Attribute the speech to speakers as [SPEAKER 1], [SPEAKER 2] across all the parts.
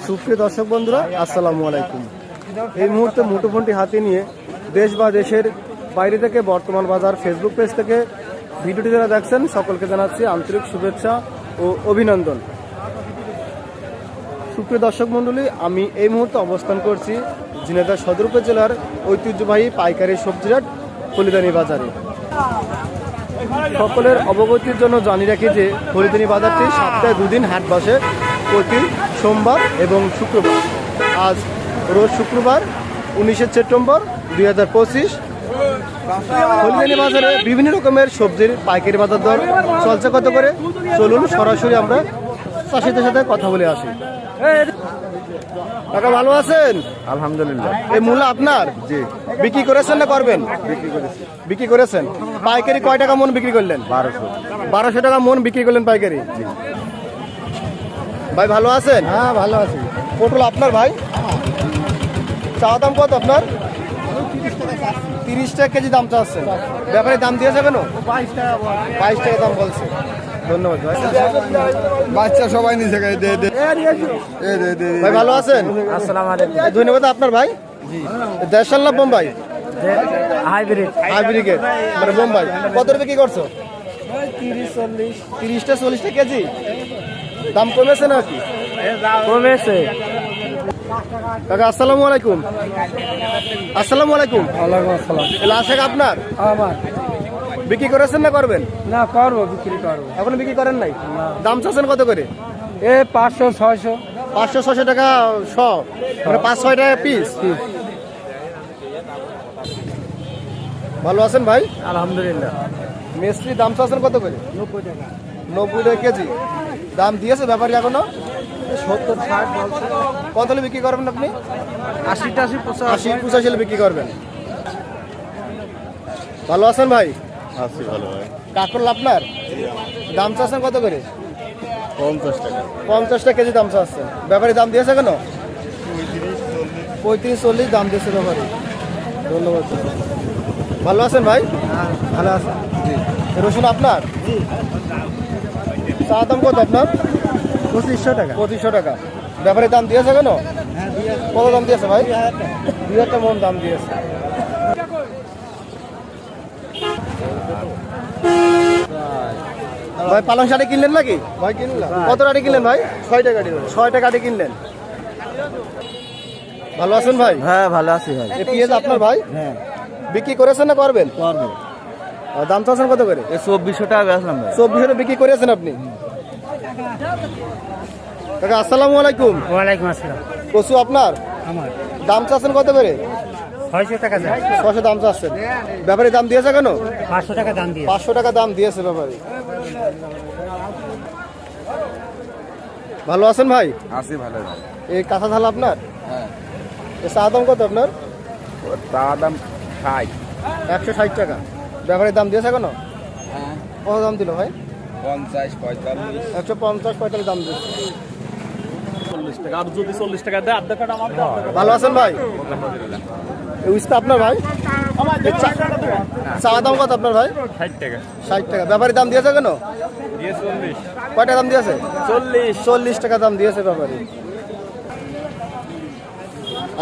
[SPEAKER 1] সুপ্রিয় দর্শক বন্ধুরা, আসসালামু আলাইকুম। এই মুহূর্তে মুঠোফোনটি হাতে নিয়ে দেশ বা দেশের বাইরে থেকে বর্তমান বাজার ফেসবুক পেজ থেকে ভিডিওটি যারা দেখছেন সকলকে জানাচ্ছি আন্তরিক শুভেচ্ছা ও অভিনন্দন। সুপ্রিয় দর্শক মণ্ডলী, আমি এই মুহূর্তে অবস্থান করছি ঝিনাইদহ সদর উপজেলার ঐতিহ্যবাহী পাইকারি সবজির হাট হলিদানি বাজারে। সকলের অবগতির জন্য জানিয়ে রাখি যে হলিদানি বাজারটি সপ্তাহে দুদিন হাট বসে, প্রতি সোমবার এবং শুক্রবার। আজ রোজ শুক্রবার 19শে সেপ্টেম্বর 2025। হলিদানি বাজারে বিভিন্ন রকমের সবজির পাইকারি বাজার দর চলছে কত করে, চলুন সরাসরি আমরা চাষিদের সাথে কথা বলে আসি। কাকা ভালো আছেন?
[SPEAKER 2] আলহামদুলিল্লাহ।
[SPEAKER 1] এই মূলা আপনার?
[SPEAKER 2] জি।
[SPEAKER 1] বিক্রি করেছেন না করবেন? বিক্রি করেছেন। পাইকারি কয় টাকা মন বিক্রি করলেন? 1200 টাকা মন বিক্রি করলেন পাইকারি। ভাই ভালো আছেন?
[SPEAKER 2] হ্যাঁ ভালো আছি।
[SPEAKER 1] পটল আপনার ভাই? চা দাম কত আপনার? 30 টাকা কেজি দাম চাচ্ছেন। ব্যাপারে দাম দিয়েছে কেন? 22 টাকা দাম বলছে। ধন্যবাদ ভাই।
[SPEAKER 2] বাচ্চা সবাই নিচে
[SPEAKER 1] ভাই ভালো আছেন?
[SPEAKER 3] আসসালামু আলাইকুম।
[SPEAKER 1] ধন্যবাদ। আপনার ভাই? দেশাল না বোম্বাই?
[SPEAKER 3] হাইব্রিড
[SPEAKER 1] হাইব্রিড মানে বোম্বাই। কত রুপে কি করছো? 30টা 40টা কেজি। দাম কমেছে নাকি?
[SPEAKER 3] কমেছে।
[SPEAKER 1] কাকা আসসালামু আলাইকুম। আসসালামু আলাইকুম।
[SPEAKER 3] ওয়ালাইকুম আসসালাম।
[SPEAKER 1] লাল শাক আপনার?
[SPEAKER 3] আমার
[SPEAKER 1] বিক্রি করেছেন না করবেন?
[SPEAKER 3] না, করবো, বিক্রি করবো।
[SPEAKER 1] এখনো বিক্রি করেন নাই? দাম চাচ্ছেন কত করে?
[SPEAKER 3] 500 600
[SPEAKER 1] 500-600 টাকা শ, মানে 5-6 টাকা পিস। ভালো আছেন ভাই?
[SPEAKER 3] আলহামদুলিল্লাহ।
[SPEAKER 1] মিস্ত্রি দাম চাচ্ছেন কত করে?
[SPEAKER 3] 90 টাকা।
[SPEAKER 1] 90 টাকা কেজি। দাম দিয়েছে ব্যাপারী এখনো?
[SPEAKER 3] 70 60 বলছে।
[SPEAKER 1] কত হলে বিক্রি করবেন আপনি?
[SPEAKER 3] 80 80
[SPEAKER 1] 85 হলে বিক্রি করবেন। ভালো আছেন ভাই?
[SPEAKER 2] আছি ভালো ভাই।
[SPEAKER 1] কাকরল আপনার? দাম চাচ্ছেন কত করে?
[SPEAKER 2] 50 টাকা।
[SPEAKER 1] 50 টাকা কেজি দাম চাচ্ছেন। ব্যাপারী দাম দিয়েছে কেন? 35-40 দাম দিয়েছে ব্যাপারী। ধন্যবাদ। ভালো আছেন ভাই?
[SPEAKER 3] ভালো আছে।
[SPEAKER 1] জি। রসুন আপনার?
[SPEAKER 3] জি।
[SPEAKER 1] চা দাম কত আপনার?
[SPEAKER 3] 2500 টাকা।
[SPEAKER 1] 2500 টাকা। ব্যাপারী দাম দিয়েছে কেন?
[SPEAKER 3] হ্যাঁ, দিয়ে
[SPEAKER 1] কত দাম দিয়েছে ভাই? 2000 টাকা মন দাম দিয়েছে। ভাই পালং শাড়ি কিনলেন নাকি?
[SPEAKER 2] ভাই কিনলাম।
[SPEAKER 1] কত টাকা কিনলেন ভাই?
[SPEAKER 2] 6 টাকা দিল।
[SPEAKER 1] 6 টাকা কিনলেন। ভালো আছেন ভাই?
[SPEAKER 3] হ্যাঁ ভালো আছি ভাই।
[SPEAKER 1] এই পেঁয়াজ আপনার ভাই?
[SPEAKER 3] হ্যাঁ
[SPEAKER 1] বিক্রি করেছেন না করবেন?
[SPEAKER 3] করবো।
[SPEAKER 1] দাম চাচ্ছেন কত করে?
[SPEAKER 3] 2400 টাকা বেচলাম ভাই।
[SPEAKER 1] 2400 বিক্রি করেছেন আপনি? কাকা আসসালামু আলাইকুম।
[SPEAKER 3] ওয়ালাইকুম আসসালাম।
[SPEAKER 1] কচু আপনার?
[SPEAKER 3] আমার
[SPEAKER 1] দাম চাচ্ছেন কত করে?
[SPEAKER 3] 600 টাকা যায়।
[SPEAKER 1] 600 দাম চাচ্ছেন। ব্যাপারী দাম দিয়েছে কেন?
[SPEAKER 3] 500 টাকা দাম দিয়ে।
[SPEAKER 1] 500 টাকা দাম দিয়েছে ব্যাপারী। ভালো আছেন ভাই?
[SPEAKER 2] আছি ভালো ভাই।
[SPEAKER 1] এই কাঁচা ঝাল আপনার?
[SPEAKER 2] হ্যাঁ।
[SPEAKER 1] এই চা দাম কত আপনার?
[SPEAKER 2] তার দাম 60।
[SPEAKER 1] 160 টাকা। ব্যাপারীর দাম দিয়েছে কেন?
[SPEAKER 2] হ্যাঁ।
[SPEAKER 1] কত দাম দিল ভাই?
[SPEAKER 2] 50 45।
[SPEAKER 1] 150-45 দাম দিচ্ছে।
[SPEAKER 3] 40 টাকা। আর যদি 40 টাকা দেয় আধা কাটা আমার দাও।
[SPEAKER 1] ভালো আছেন ভাই? এই উস্তা আপনার ভাই? এই চা দাম কত আপনার ভাই?
[SPEAKER 3] 60 টাকা।
[SPEAKER 1] 60 টাকা। ব্যাপারীর দাম দিয়েছে কেন?
[SPEAKER 3] দিয়ে 40।
[SPEAKER 1] কয়টা দাম দিয়েছে?
[SPEAKER 3] 40
[SPEAKER 1] টাকা দাম দিয়েছে ব্যাপারী।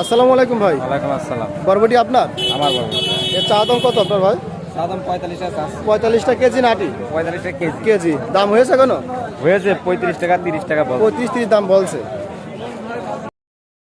[SPEAKER 1] আসসালামু আলাইকুম ভাই।
[SPEAKER 2] ওয়ালাইকুম আসসালাম।
[SPEAKER 1] বরবটি আপনার?
[SPEAKER 2] আমার বাবু।
[SPEAKER 1] এর চা দাম কত আপনার ভাই?
[SPEAKER 2] চা দাম 45 টাকা।
[SPEAKER 1] 45 টাকা কেজি নাটি?
[SPEAKER 2] 45 টাকা কেজি।
[SPEAKER 1] কেজি। দাম হয়েছে কেন?
[SPEAKER 2] হয়েছে 35 টাকা 30 টাকা বল।
[SPEAKER 1] 35-30 দাম বলছে।